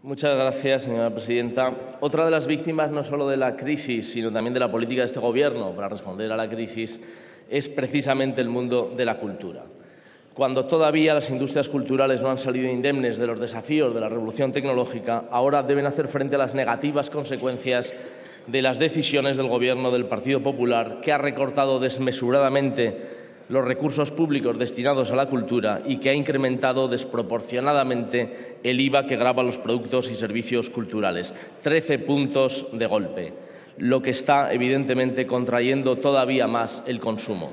Muchas gracias, señora presidenta. Otra de las víctimas no solo de la crisis, sino también de la política de este Gobierno para responder a la crisis es precisamente el mundo de la cultura. Cuando todavía las industrias culturales no han salido indemnes de los desafíos de la revolución tecnológica, ahora deben hacer frente a las negativas consecuencias de las decisiones del Gobierno del Partido Popular, que ha recortado desmesuradamente los recursos públicos destinados a la cultura y que ha incrementado desproporcionadamente el IVA que grava los productos y servicios culturales. 13 puntos de golpe, lo que está evidentemente contrayendo todavía más el consumo.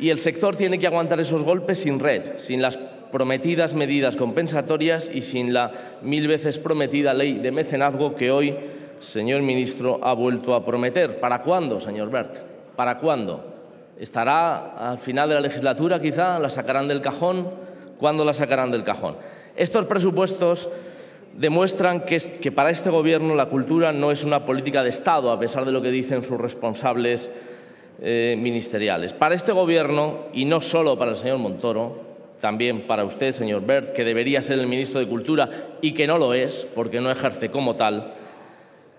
Y el sector tiene que aguantar esos golpes sin red, sin las prometidas medidas compensatorias y sin la 1000 veces prometida ley de mecenazgo que hoy, señor ministro, ha vuelto a prometer. ¿Para cuándo, señor Wert? ¿Para cuándo? ¿Estará al final de la legislatura quizá? ¿La sacarán del cajón? ¿Cuándo la sacarán del cajón? Estos presupuestos demuestran que para este Gobierno la cultura no es una política de Estado, a pesar de lo que dicen sus responsables ministeriales. Para este Gobierno, y no solo para el señor Montoro, también para usted, señor Wert, que debería ser el ministro de Cultura y que no lo es, porque no ejerce como tal,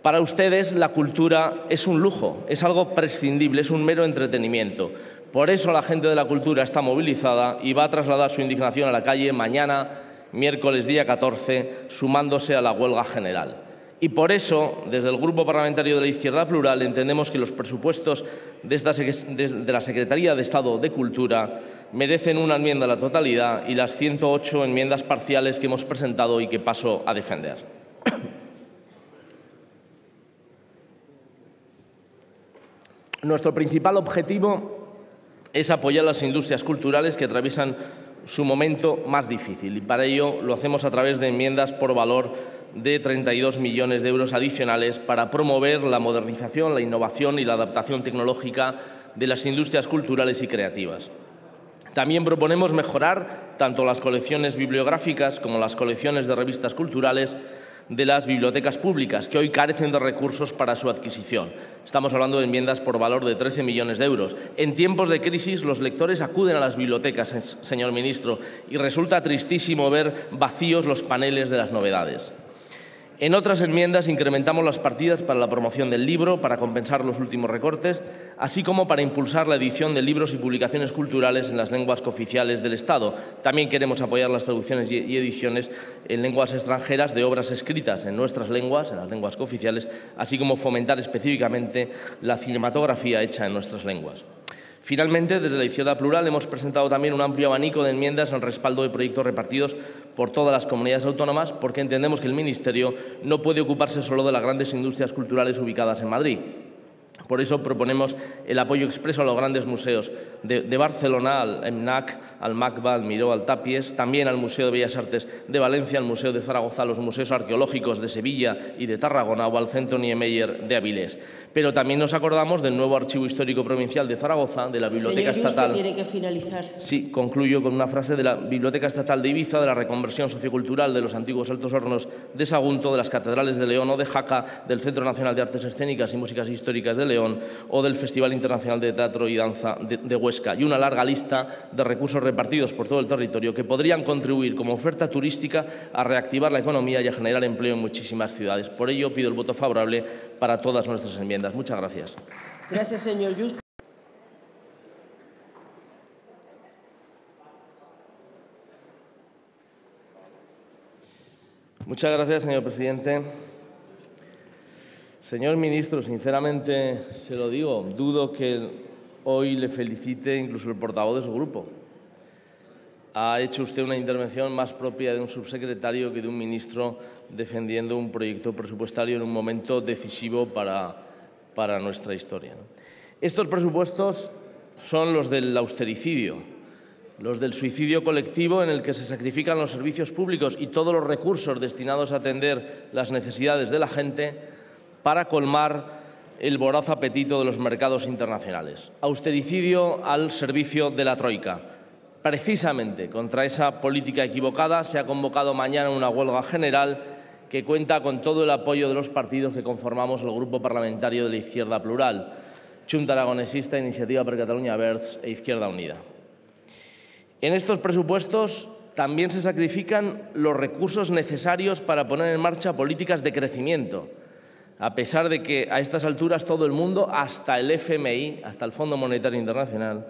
para ustedes la cultura es un lujo, es algo prescindible, es un mero entretenimiento. Por eso la gente de la cultura está movilizada y va a trasladar su indignación a la calle mañana, miércoles día 14, sumándose a la huelga general. Y por eso, desde el Grupo Parlamentario de la Izquierda Plural, entendemos que los presupuestos de la Secretaría de Estado de Cultura merecen una enmienda a la totalidad y las 108 enmiendas parciales que hemos presentado y que paso a defender. Nuestro principal objetivo es apoyar las industrias culturales que atraviesan su momento más difícil y para ello lo hacemos a través de enmiendas por valor de 32 millones de euros adicionales para promover la modernización, la innovación y la adaptación tecnológica de las industrias culturales y creativas. También proponemos mejorar tanto las colecciones bibliográficas como las colecciones de revistas culturales de las bibliotecas públicas, que hoy carecen de recursos para su adquisición. Estamos hablando de enmiendas por valor de 13 millones de euros. En tiempos de crisis, los lectores acuden a las bibliotecas, señor ministro, y resulta tristísimo ver vacíos los paneles de las novedades. En otras enmiendas incrementamos las partidas para la promoción del libro, para compensar los últimos recortes, así como para impulsar la edición de libros y publicaciones culturales en las lenguas cooficiales del Estado. También queremos apoyar las traducciones y ediciones en lenguas extranjeras de obras escritas en nuestras lenguas, en las lenguas cooficiales, así como fomentar específicamente la cinematografía hecha en nuestras lenguas. Finalmente, desde la Izquierda Plural hemos presentado también un amplio abanico de enmiendas al respaldo de proyectos repartidos por todas las comunidades autónomas, porque entendemos que el Ministerio no puede ocuparse solo de las grandes industrias culturales ubicadas en Madrid. Por eso proponemos el apoyo expreso a los grandes museos de Barcelona, al EMNAC, al MACBA, al Miró, al Tapies, también al Museo de Bellas Artes de Valencia, al Museo de Zaragoza, a los museos arqueológicos de Sevilla y de Tarragona o al Centro Niemeyer de Avilés. Pero también nos acordamos del nuevo Archivo Histórico Provincial de Zaragoza, de la Biblioteca Estatal. Tiene que finalizar. Sí, concluyo con una frase de la Biblioteca Estatal de Ibiza, de la reconversión sociocultural de los antiguos Altos Hornos de Sagunto, de las catedrales de León o de Jaca, del Centro Nacional de Artes Escénicas y Músicas Históricas de León o del Festival Internacional de Teatro y Danza de Huesca, y una larga lista de recursos repartidos por todo el territorio que podrían contribuir como oferta turística a reactivar la economía y a generar empleo en muchísimas ciudades. Por ello, pido el voto favorable para todas nuestras enmiendas. Muchas gracias. Gracias, señor Just. Muchas gracias, señor presidente. Señor ministro, sinceramente se lo digo, dudo que hoy le felicite incluso el portavoz de su grupo. Ha hecho usted una intervención más propia de un subsecretario que de un ministro defendiendo un proyecto presupuestario en un momento decisivo para nuestra historia. Estos presupuestos son los del austericidio, los del suicidio colectivo en el que se sacrifican los servicios públicos y todos los recursos destinados a atender las necesidades de la gente para colmar el voraz apetito de los mercados internacionales. Austericidio al servicio de la troika. Precisamente contra esa política equivocada se ha convocado mañana una huelga general que cuenta con todo el apoyo de los partidos que conformamos el Grupo Parlamentario de la Izquierda Plural, Junta Aragonesista, Iniciativa per Catalunya Verds e Izquierda Unida. En estos presupuestos también se sacrifican los recursos necesarios para poner en marcha políticas de crecimiento, a pesar de que a estas alturas todo el mundo, hasta el FMI, hasta el Fondo Monetario Internacional,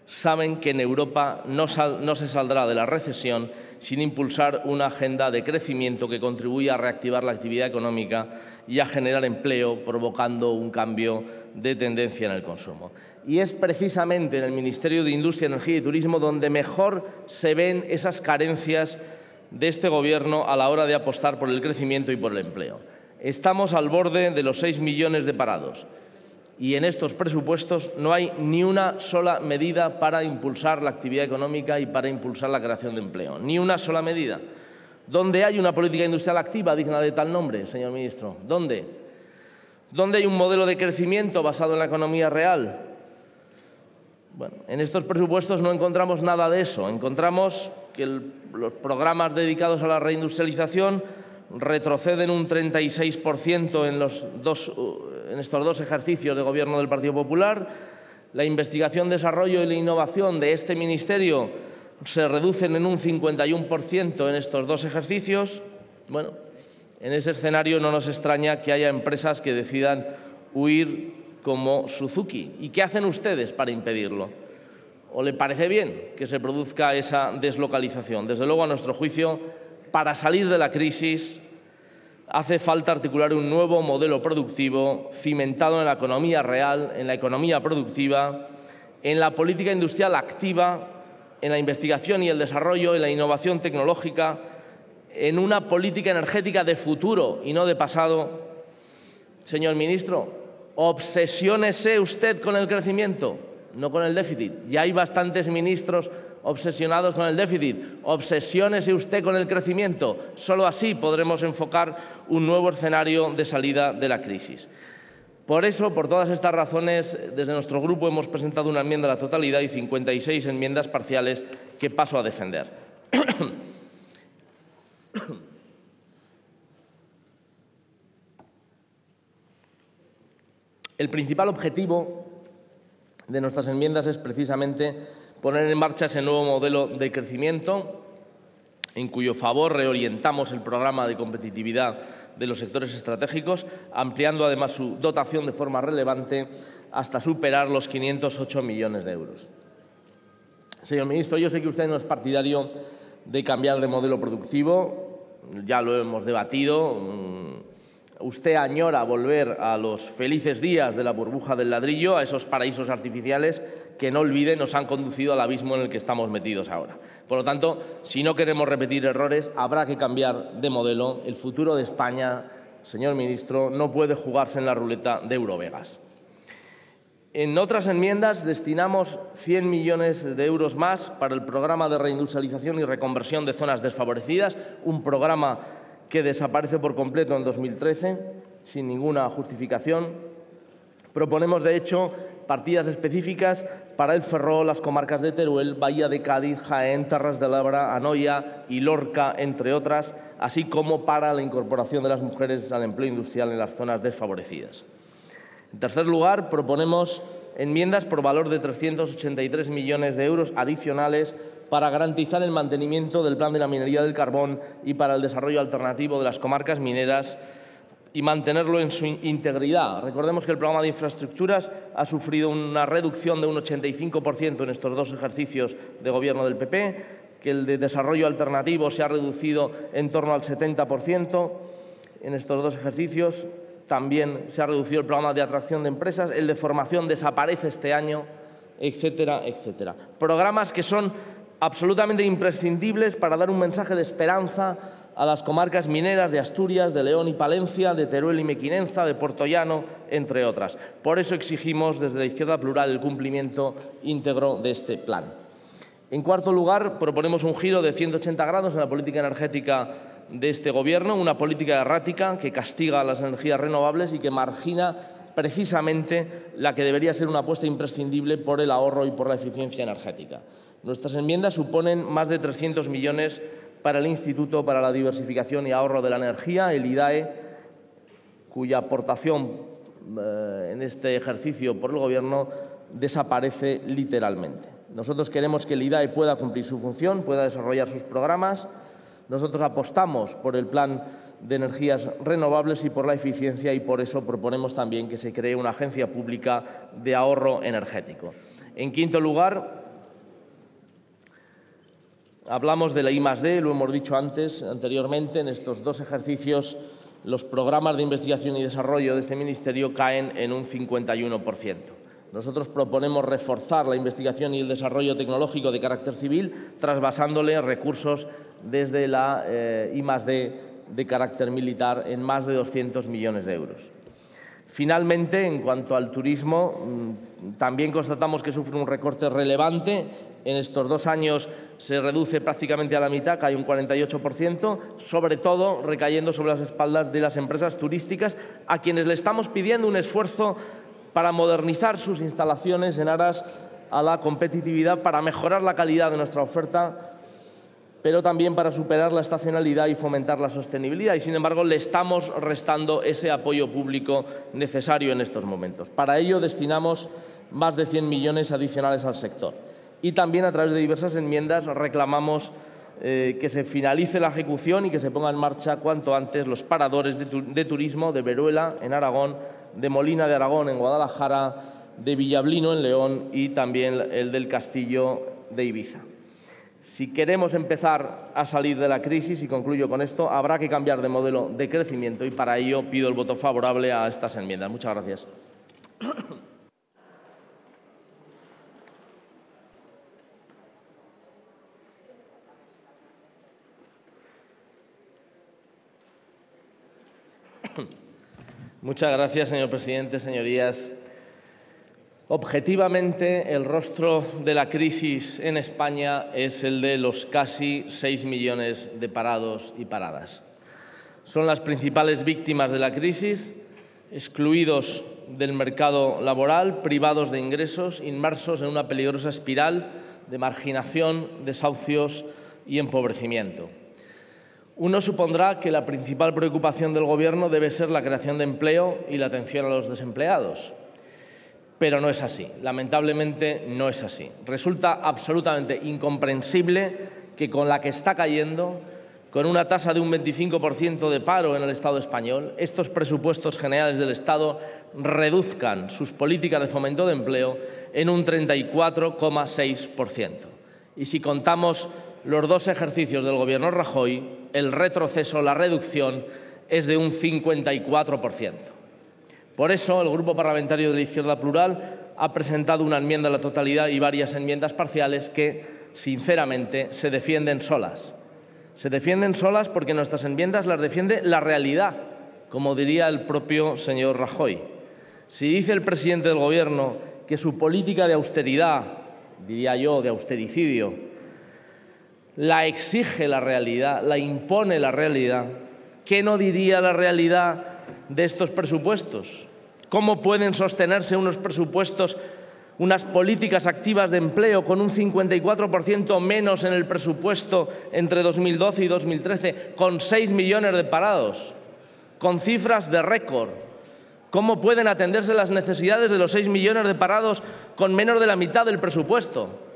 saben que en Europa no se saldrá de la recesión sin impulsar una agenda de crecimiento que contribuya a reactivar la actividad económica y a generar empleo, provocando un cambio de tendencia en el consumo. Y es precisamente en el Ministerio de Industria, Energía y Turismo donde mejor se ven esas carencias de este Gobierno a la hora de apostar por el crecimiento y por el empleo. Estamos al borde de los 6 millones de parados y en estos presupuestos no hay ni una sola medida para impulsar la actividad económica y para impulsar la creación de empleo. Ni una sola medida. ¿Dónde hay una política industrial activa digna de tal nombre, señor ministro? ¿Dónde? ¿Dónde hay un modelo de crecimiento basado en la economía real? Bueno, en estos presupuestos no encontramos nada de eso. Encontramos que los programas dedicados a la reindustrialización retroceden un 36% en estos dos ejercicios de Gobierno del Partido Popular. La investigación, desarrollo y la innovación de este ministerio se reducen en un 51% en estos dos ejercicios. Bueno, en ese escenario no nos extraña que haya empresas que decidan huir como Suzuki. ¿Y qué hacen ustedes para impedirlo? ¿O le parece bien que se produzca esa deslocalización? Desde luego, a nuestro juicio, para salir de la crisis hace falta articular un nuevo modelo productivo cimentado en la economía real, en la economía productiva, en la política industrial activa, en la investigación y el desarrollo, en la innovación tecnológica, en una política energética de futuro y no de pasado. Señor ministro, obsesiónese usted con el crecimiento, no con el déficit. Ya hay bastantes ministros obsesionados con el déficit. Obsesiónese usted con el crecimiento. Solo así podremos enfocar un nuevo escenario de salida de la crisis. Por eso, por todas estas razones, desde nuestro grupo hemos presentado una enmienda a la totalidad y 56 enmiendas parciales que paso a defender. El principal objetivo de nuestras enmiendas es precisamente poner en marcha ese nuevo modelo de crecimiento, en cuyo favor reorientamos el programa de competitividad de los sectores estratégicos, ampliando además su dotación de forma relevante hasta superar los 508 millones de euros. Señor ministro, yo sé que usted no es partidario de cambiar de modelo productivo, ya lo hemos debatido. Usted añora volver a los felices días de la burbuja del ladrillo, a esos paraísos artificiales que, no olvide, nos han conducido al abismo en el que estamos metidos ahora. Por lo tanto, si no queremos repetir errores, habrá que cambiar de modelo. El futuro de España, señor ministro, no puede jugarse en la ruleta de Eurovegas. En otras enmiendas destinamos 100 millones de euros más para el programa de reindustrialización y reconversión de zonas desfavorecidas, un programa que desaparece por completo en 2013, sin ninguna justificación. Proponemos, de hecho, partidas específicas para el Ferrol, las comarcas de Teruel, Bahía de Cádiz, Jaén, Terras de l'Ebre, Anoia y Lorca, entre otras, así como para la incorporación de las mujeres al empleo industrial en las zonas desfavorecidas. En tercer lugar, proponemos enmiendas por valor de 383 millones de euros adicionales para garantizar el mantenimiento del plan de la minería del carbón y para el desarrollo alternativo de las comarcas mineras y mantenerlo en su integridad. Recordemos que el programa de infraestructuras ha sufrido una reducción de un 85% en estos dos ejercicios de Gobierno del PP, que el de desarrollo alternativo se ha reducido en torno al 70% en estos dos ejercicios. También se ha reducido el programa de atracción de empresas, el de formación desaparece este año, etcétera, etcétera. Programas que son absolutamente imprescindibles para dar un mensaje de esperanza a las comarcas mineras de Asturias, de León y Palencia, de Teruel y Mequinenza, de Puertollano, entre otras. Por eso exigimos desde la Izquierda Plural el cumplimiento íntegro de este plan. En cuarto lugar, proponemos un giro de 180 grados en la política energética de este Gobierno, una política errática que castiga a las energías renovables y que margina precisamente la que debería ser una apuesta imprescindible por el ahorro y por la eficiencia energética. Nuestras enmiendas suponen más de 300 millones para el Instituto para la Diversificación y Ahorro de la Energía, el IDAE, cuya aportación en este ejercicio por el Gobierno desaparece literalmente. Nosotros queremos que el IDAE pueda cumplir su función, pueda desarrollar sus programas. Nosotros apostamos por el plan de energías renovables y por la eficiencia, y por eso proponemos también que se cree una agencia pública de ahorro energético. En quinto lugar, hablamos de la I+D, lo hemos dicho anteriormente. En estos dos ejercicios los programas de investigación y desarrollo de este Ministerio caen en un 51%. Nosotros proponemos reforzar la investigación y el desarrollo tecnológico de carácter civil, trasvasándole recursos desde la I+D de carácter militar en más de 200 millones de euros. Finalmente, en cuanto al turismo, también constatamos que sufre un recorte relevante. En estos 2 años se reduce prácticamente a la mitad, cae un 48%, sobre todo recayendo sobre las espaldas de las empresas turísticas, a quienes le estamos pidiendo un esfuerzo para modernizar sus instalaciones en aras a la competitividad, para mejorar la calidad de nuestra oferta, pero también para superar la estacionalidad y fomentar la sostenibilidad. Y, sin embargo, le estamos restando ese apoyo público necesario en estos momentos. Para ello destinamos más de 100 millones adicionales al sector. Y también, a través de diversas enmiendas, reclamamos que se finalice la ejecución y que se ponga en marcha cuanto antes los paradores de turismo de Veruela, en Aragón, de Molina de Aragón, en Guadalajara, de Villablino, en León, y también el del Castillo de Ibiza. Si queremos empezar a salir de la crisis, y concluyo con esto, habrá que cambiar de modelo de crecimiento, y para ello pido el voto favorable a estas enmiendas. Muchas gracias. Muchas gracias, señor presidente. Señorías, objetivamente, el rostro de la crisis en España es el de los casi 6 millones de parados y paradas. Son las principales víctimas de la crisis, excluidos del mercado laboral, privados de ingresos, inmersos en una peligrosa espiral de marginación, desahucios y empobrecimiento. Uno supondrá que la principal preocupación del Gobierno debe ser la creación de empleo y la atención a los desempleados. Pero no es así, lamentablemente no es así. Resulta absolutamente incomprensible que con la que está cayendo, con una tasa de un 25% de paro en el Estado español, estos presupuestos generales del Estado reduzcan sus políticas de fomento de empleo en un 34,6%. Y si contamos los 2 ejercicios del Gobierno Rajoy, el retroceso, la reducción, es de un 54%. Por eso, el Grupo Parlamentario de la Izquierda Plural ha presentado una enmienda a la totalidad y varias enmiendas parciales que, sinceramente, se defienden solas. Se defienden solas porque nuestras enmiendas las defiende la realidad, como diría el propio señor Rajoy. Si dice el presidente del Gobierno que su política de austeridad, diría yo, de austericidio, la exige la realidad, la impone la realidad, ¿qué no diría la realidad de estos presupuestos? ¿Cómo pueden sostenerse unos presupuestos, unas políticas activas de empleo con un 54% menos en el presupuesto entre 2012 y 2013, con 6 millones de parados, con cifras de récord? ¿Cómo pueden atenderse las necesidades de los 6 millones de parados con menos de la mitad del presupuesto?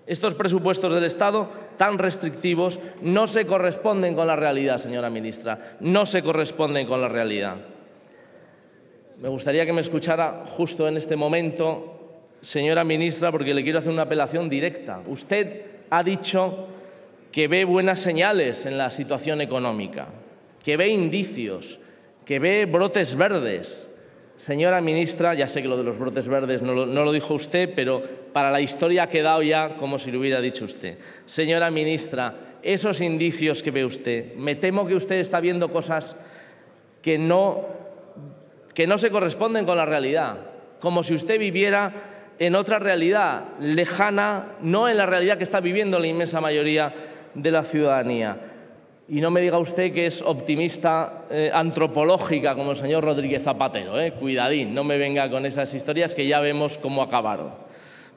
Estos presupuestos del Estado tan restrictivos no se corresponden con la realidad, señora ministra, no se corresponden con la realidad. Me gustaría que me escuchara justo en este momento, señora ministra, porque le quiero hacer una apelación directa. Usted ha dicho que ve buenas señales en la situación económica, que ve indicios, que ve brotes verdes. Señora ministra, ya sé que lo de los brotes verdes no lo dijo usted, pero para la historia ha quedado ya como si lo hubiera dicho usted. Señora ministra, esos indicios que ve usted, me temo que usted está viendo cosas que no se corresponden con la realidad, como si usted viviera en otra realidad lejana, no en la realidad que está viviendo la inmensa mayoría de la ciudadanía. Y no me diga usted que es optimista antropológica como el señor Rodríguez Zapatero. Cuidadín, no me venga con esas historias que ya vemos cómo acabaron.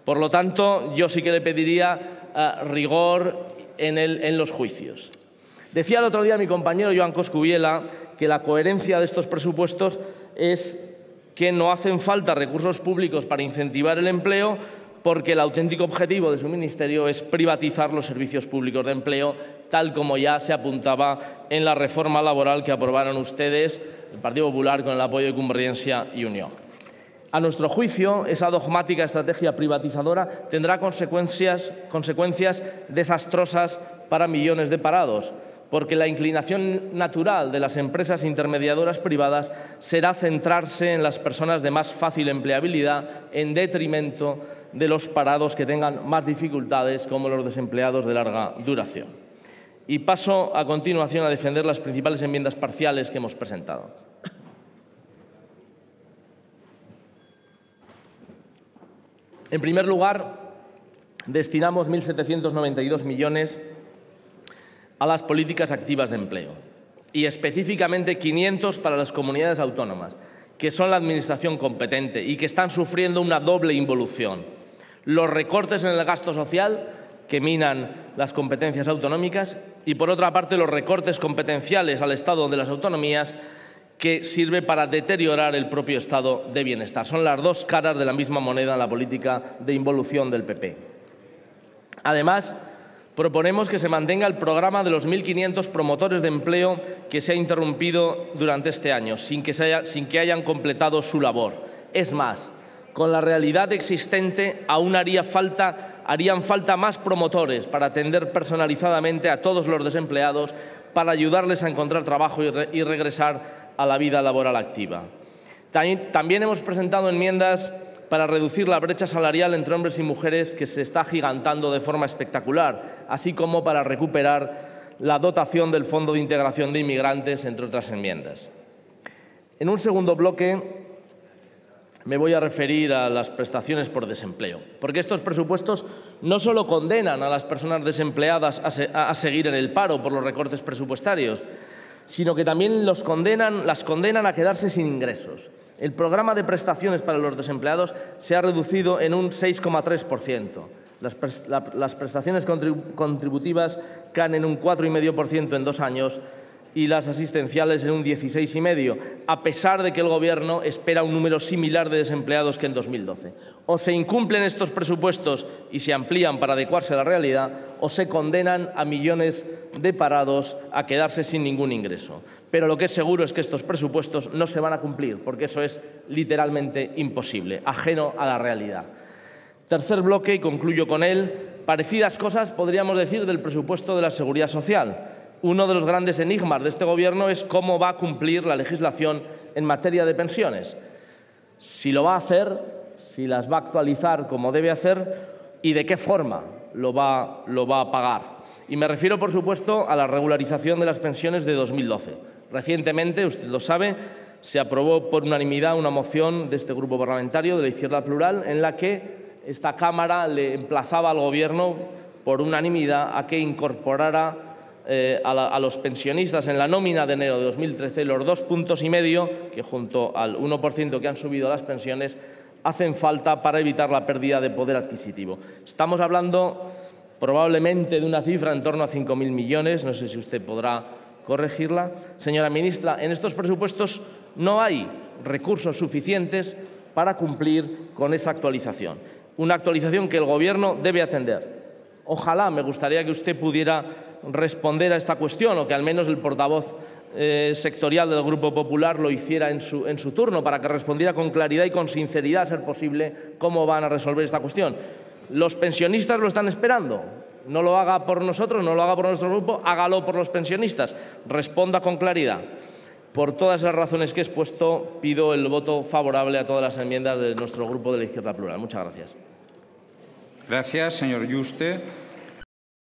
Por lo tanto, yo sí que le pediría rigor en los juicios. Decía el otro día mi compañero Joan Coscubiela que la coherencia de estos presupuestos es que no hacen falta recursos públicos para incentivar el empleo, porque el auténtico objetivo de su ministerio es privatizar los servicios públicos de empleo, tal como ya se apuntaba en la reforma laboral que aprobaron ustedes, el Partido Popular, con el apoyo de Convergencia y Unió. A nuestro juicio, esa dogmática estrategia privatizadora tendrá consecuencias desastrosas para millones de parados, porque la inclinación natural de las empresas intermediadoras privadas será centrarse en las personas de más fácil empleabilidad en detrimento de los parados que tengan más dificultades, como los desempleados de larga duración. Y paso a continuación a defender las principales enmiendas parciales que hemos presentado. En primer lugar, destinamos 1.792 millones a las políticas activas de empleo y específicamente 500 para las comunidades autónomas, que son la administración competente y que están sufriendo una doble involución. Los recortes en el gasto social, que minan las competencias autonómicas, y por otra parte los recortes competenciales al Estado de las autonomías, que sirve para deteriorar el propio estado de bienestar. Son las dos caras de la misma moneda en la política de involución del PP. Además, proponemos que se mantenga el programa de los 1.500 promotores de empleo que se ha interrumpido durante este año, sin que hayan completado su labor. Es más, con la realidad existente aún harían falta más promotores para atender personalizadamente a todos los desempleados, para ayudarles a encontrar trabajo y regresar a la vida laboral activa. También hemos presentado enmiendas para reducir la brecha salarial entre hombres y mujeres, que se está agigantando de forma espectacular, así como para recuperar la dotación del Fondo de Integración de Inmigrantes, entre otras enmiendas. En un segundo bloque me voy a referir a las prestaciones por desempleo, porque estos presupuestos no solo condenan a las personas desempleadas a seguir en el paro por los recortes presupuestarios, sino que también las condenan a quedarse sin ingresos. El programa de prestaciones para los desempleados se ha reducido en un 6,3%. Las prestaciones contributivas caen en un 4,5% en 2 años y las asistenciales en un 16,5%, a pesar de que el Gobierno espera un número similar de desempleados que en 2012. O se incumplen estos presupuestos y se amplían para adecuarse a la realidad, o se condenan a millones de parados a quedarse sin ningún ingreso. Pero lo que es seguro es que estos presupuestos no se van a cumplir, porque eso es literalmente imposible, ajeno a la realidad. Tercer bloque, y concluyo con él, parecidas cosas podríamos decir del presupuesto de la Seguridad Social. Uno de los grandes enigmas de este Gobierno es cómo va a cumplir la legislación en materia de pensiones. Si lo va a hacer, si las va a actualizar como debe hacer y de qué forma lo va a pagar. Y me refiero, por supuesto, a la regularización de las pensiones de 2012. Recientemente, usted lo sabe, se aprobó por unanimidad una moción de este grupo parlamentario, de la Izquierda Plural, en la que esta Cámara le emplazaba al Gobierno, por unanimidad, a que incorporara a los pensionistas en la nómina de enero de 2013 los 2,5 puntos que, junto al 1% que han subido las pensiones, hacen falta para evitar la pérdida de poder adquisitivo. Estamos hablando probablemente de una cifra en torno a 5.000 millones, no sé si usted podrá corregirla. Señora ministra, en estos presupuestos no hay recursos suficientes para cumplir con esa actualización, una actualización que el Gobierno debe atender. Ojalá, me gustaría que usted pudiera responder a esta cuestión, o que al menos el portavoz sectorial del Grupo Popular lo hiciera en su turno, para que respondiera con claridad y con sinceridad, a ser posible, cómo van a resolver esta cuestión. Los pensionistas lo están esperando. No lo haga por nosotros, no lo haga por nuestro grupo, hágalo por los pensionistas. Responda con claridad. Por todas las razones que he expuesto, pido el voto favorable a todas las enmiendas de nuestro Grupo de la Izquierda Plural. Muchas gracias. Gracias, señor Yuste.